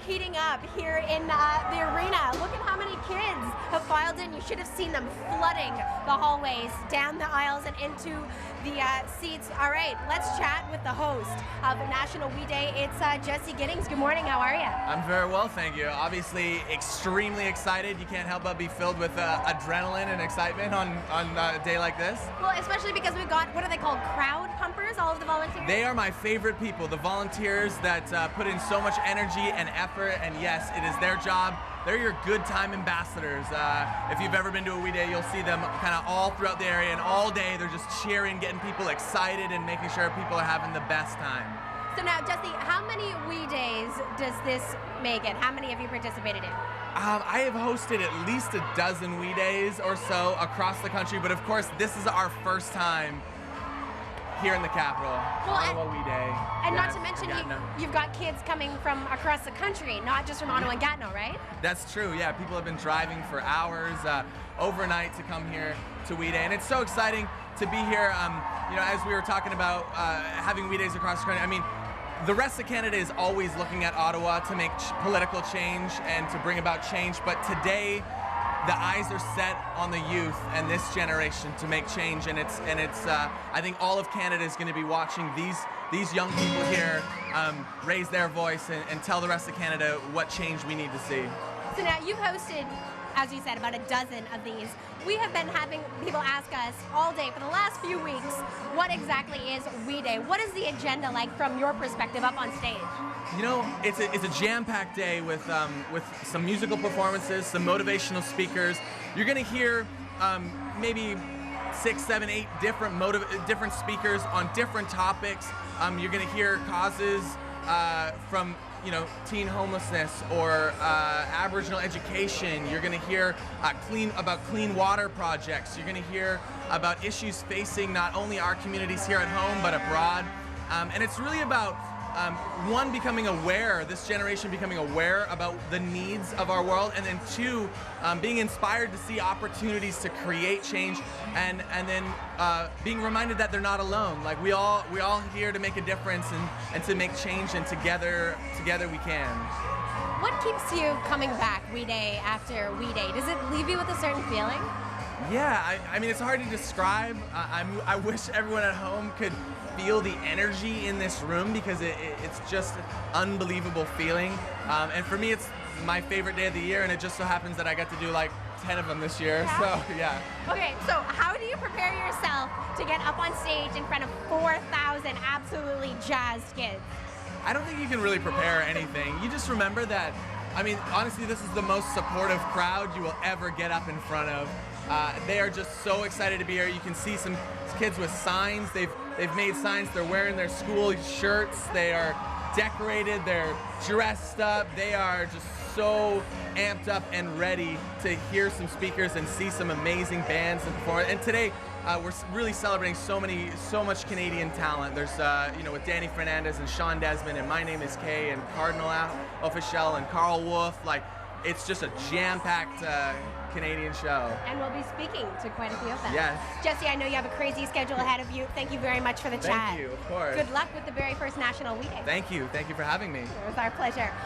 heating up here in the arena. Look at how many kids have filed in. You should have seen them flooding the hallways, down the aisles, and into the seats. All right, let's chat with the host of National We Day. It's Jesse Giddings. Good morning. How are you? I'm very well, thank you. Obviously, extremely excited. You can't help but be filled with adrenaline and excitement on a day like this. Well, especially because we've got, what are they called, crowd pumpers, all of the volunteers? They are my favorite people, the volunteers that put in so much energy and effort, and yes, it is their job. They're your good time ambassadors. If you've ever been to a We Day, you'll see them kind of all throughout the area, and all day they're just cheering, getting people excited, and making sure people are having the best time. So now, Jesse, how many We Days does this make it? How many have you participated in? I have hosted at least a dozen We Days or so across the country, but of course this is our first time here in the capital. Well, Ottawa We Day. And Yes, not to mention, Gatineau. you've got kids coming from across the country, not just from Ottawa and Gatineau, right? That's true, yeah. People have been driving for hours, overnight to come here to We Day, and it's so exciting to be here. You know, as we were talking about having We Days across the country, I mean, the rest of Canada is always looking at Ottawa to make political change and to bring about change, but today the eyes are set on the youth and this generation to make change, and it's I think all of Canada is going to be watching these young people here raise their voice and tell the rest of Canada what change we need to see. So now you've hosted, as you said, about a dozen of these. We have been having people ask us all day for the last few weeks, what exactly is We Day? What is the agenda like from your perspective up on stage? You know, it's a jam-packed day with some musical performances, some motivational speakers. You're going to hear maybe 6, 7, 8 different speakers on different topics. You're going to hear causes from, you know, teen homelessness or Aboriginal education. You're going to hear about clean water projects. You're going to hear about issues facing not only our communities here at home but abroad. And it's really about one, becoming aware, this generation becoming aware about the needs of our world, and then two, being inspired to see opportunities to create change, and then being reminded that they're not alone. Like we all here to make a difference and to make change, and together we can. What keeps you coming back We Day after We Day? Does it leave you with a certain feeling? Yeah, I mean, it's hard to describe. I wish everyone at home could feel the energy in this room, because it's just an unbelievable feeling. And for me, it's my favorite day of the year, and it just so happens that I got to do like 10 of them this year, yeah. So yeah. Okay, so how do you prepare yourself to get up on stage in front of 4,000 absolutely jazzed kids? I don't think you can really prepare anything. You just remember that, I mean, honestly, this is the most supportive crowd you will ever get up in front of. They are just so excited to be here. You can see some kids with signs. They've made signs. They're wearing their school shirts. They are decorated. They're dressed up. They are just so amped up and ready to hear some speakers and see some amazing bands and perform. And today, we're really celebrating so much Canadian talent. There's, you know, with Danny Fernandez and Sean Desmond and My Name Is Kay and Cardinal Official and Carl Wolf. Like, it's just a jam-packed Canadian show. And we'll be speaking to quite a few of them. Yes. Jesse, I know you have a crazy schedule ahead of you. Thank you very much for the chat. Thank you, of course. Good luck with the very first National We Day. Thank you for having me. It was our pleasure.